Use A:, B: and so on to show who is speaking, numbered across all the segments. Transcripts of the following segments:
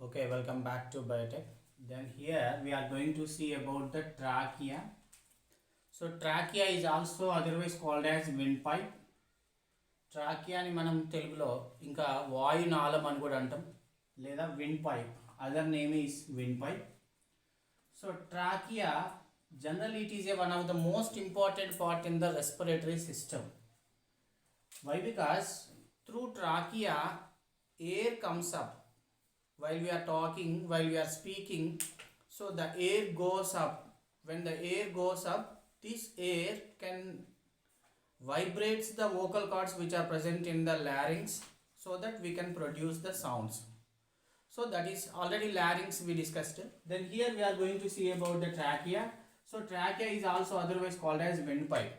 A: Okay, welcome back to Biotech. Then here we are going to see about the trachea. So trachea is also otherwise called as windpipe. ట్రాకియాని మనం తెలుగులో ఇంకా వాయునాళం అని కూడా అంటాం లేదా wind pipe. Other name is wind pipe. So trachea generally it is one of the most important part in the respiratory system. Why? Because through trachea air comes up while we are talking, while we are speaking. So the air goes up. When the air goes up, this air can vibrates the vocal cords which are present in the larynx so that we can produce the sounds. So that is already larynx we discussed. Then here we are going to see about the trachea. So trachea is also otherwise called as windpipe.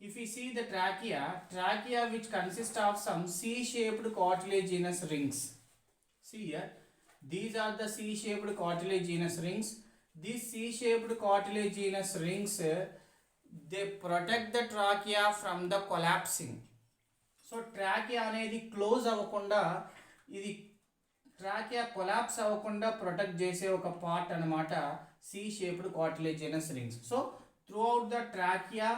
A: If we see the trachea which consists of some C-shaped cartilaginous rings. See here, these are the C-shaped cartilaginous rings. These C-shaped cartilaginous rings they protect the trachea from the collapsing. So trachea అనేది close అవ్వకుండా ఇది trachea collapse అవ్వకుండా protect చేసే ఒక part అనమాట C shaped cartilaginous rings. So throughout the trachea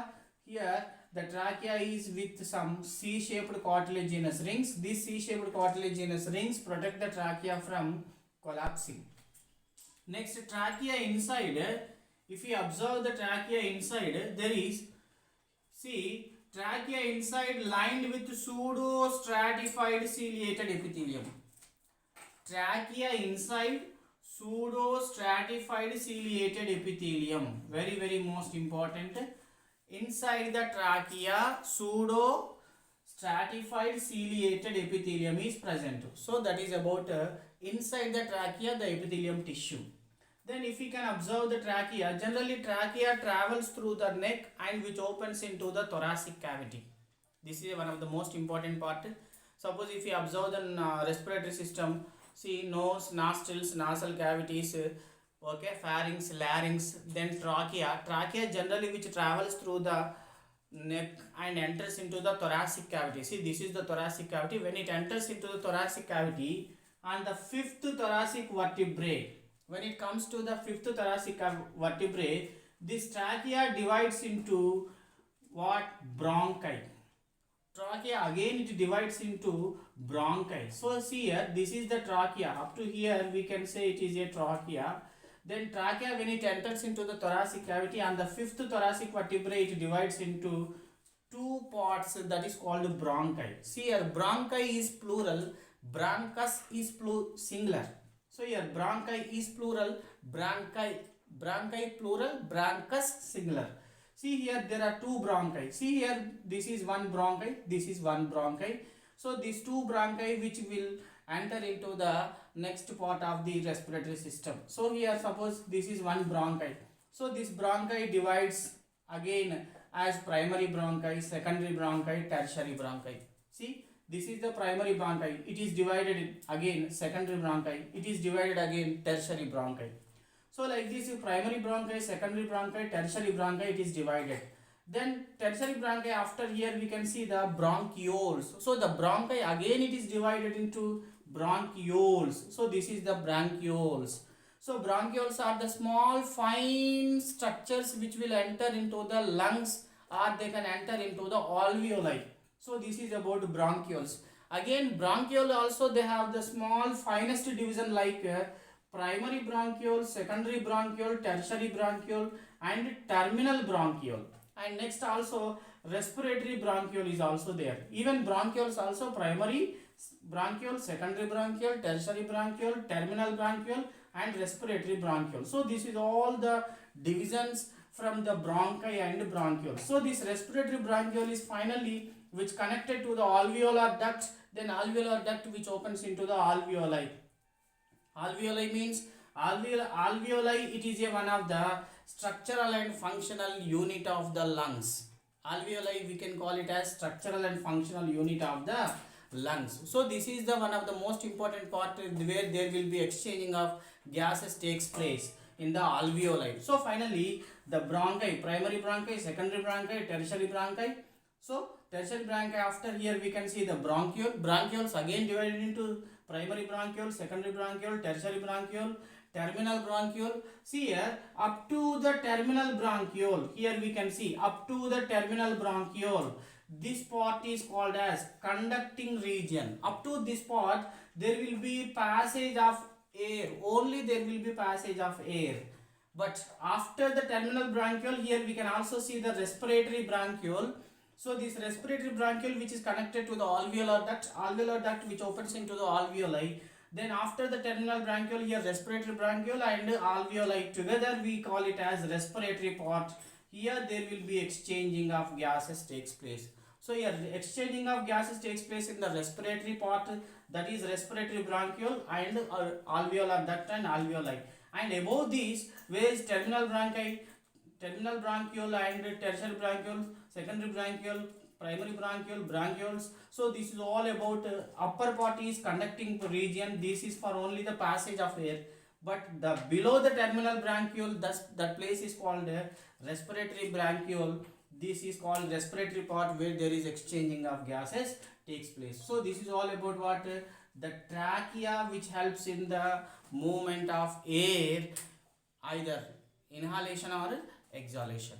A: here the trachea is with some C-shaped cartilaginous rings. These C-shaped cartilaginous rings protect the trachea from collapsing. Next, trachea inside, if you observe the trachea inside, there is, see, trachea inside lined with pseudo stratified ciliated epithelium. Trachea inside pseudo stratified ciliated epithelium, very most important. Inside the trachea pseudo stratified ciliated epithelium is present. So that is about inside the trachea the epithelium tissue. Then if we can observe the trachea, generally trachea travels through the neck and which opens into the thoracic cavity. This is one of the most important part. Suppose if you observe the respiratory system, see nose, nostrils, nasal cavities, okay, pharynx, larynx, then trachea generally which travels through the neck and enters into the thoracic cavity. See, this is the thoracic cavity. When it enters into the thoracic cavity, on the fifth thoracic vertebrae, when it comes to the fifth thoracic vertebrae, this trachea divides into what? Bronchi. Trachea again it divides into bronchi. So see here, this is the trachea. Up to here we can say it is a trachea. Then trachea when it enters into the thoracic cavity, on the fifth thoracic vertebrae it divides into two parts, that is called bronchi. See here, bronchi is plural, bronchus is singular. So here bronchi is plural, bronchi plural, bronchus singular. See here there are two bronchi. See here, this is one bronchi, this is one bronchi. So these two bronchi which will enter into the next part of the respiratory system. So here suppose this is one bronchi. So this bronchi divides again as primary bronchi, secondary bronchi, tertiary bronchi. See, this is the primary bronchi. It is divided again secondary bronchi. It is divided again tertiary bronchi. So like this, primary bronchi, secondary bronchi, tertiary bronchi, it is divided. Then tertiary bronchi, after here we can see the bronchioles. So the bronchi again it is divided into bronchioles. So this is the bronchioles. So bronchioles are the small fine structures which will enter into the lungs or they can enter into the alveoli. So this is about bronchioles. Again bronchiole also they have the small finest division like primary bronchiole, secondary bronchiole, tertiary bronchiole and terminal bronchiole. And next also respiratory bronchiole is also there. Even bronchioles also primary bronchiole, secondary bronchiole, tertiary bronchiole, terminal bronchiole and respiratory bronchiole. So this is all the divisions from the bronchi and bronchiole. So this respiratory bronchiole is finally which connected to the alveolar duct, then alveolar duct which opens into the alveoli. Alveoli means alveoli it is a one of the structural and functional unit of the lungs. Alveoli we can call it as structural and functional unit of the lungs. So this is the one of the most important part where there will be exchanging of gases takes place in the alveoli. So finally the bronchi, primary bronchi, secondary bronchi, tertiary bronchi. So tertiary bronchi, after here we can see the bronchioles again divided into primary bronchiole, secondary bronchiole, tertiary bronchiole, terminal bronchiole. See here, up to the terminal bronchiole, here we can see up to the terminal bronchiole, this part is called as conducting region. Up to this part there will be passage of air, only there will be passage of air. But after the terminal bronchiole, here we can also see the respiratory bronchiole. So this respiratory bronchiole which is connected to the alveolar duct which opens into the alveoli. Then after the terminal bronchiole, here respiratory bronchiole and alveoli together we call it as respiratory part. Here there will be exchanging of gases takes place. So here exchanging of gases takes place in the respiratory part, that is respiratory bronchiole and alveolar duct and alveoli. And above these, where is terminal bronchi, terminal bronchiole and tertiary bronchiole, secondary bronchiole, primary bronchiole, bronchioles. So this is all about upper part is conducting region. This is for only the passage of air. But the below the terminal bronchiole, that place is called respiratory bronchiole. This is called respiratory part where there is exchanging of gases takes place. So this is all about what the trachea, which helps in the movement of air, either inhalation or exhalation.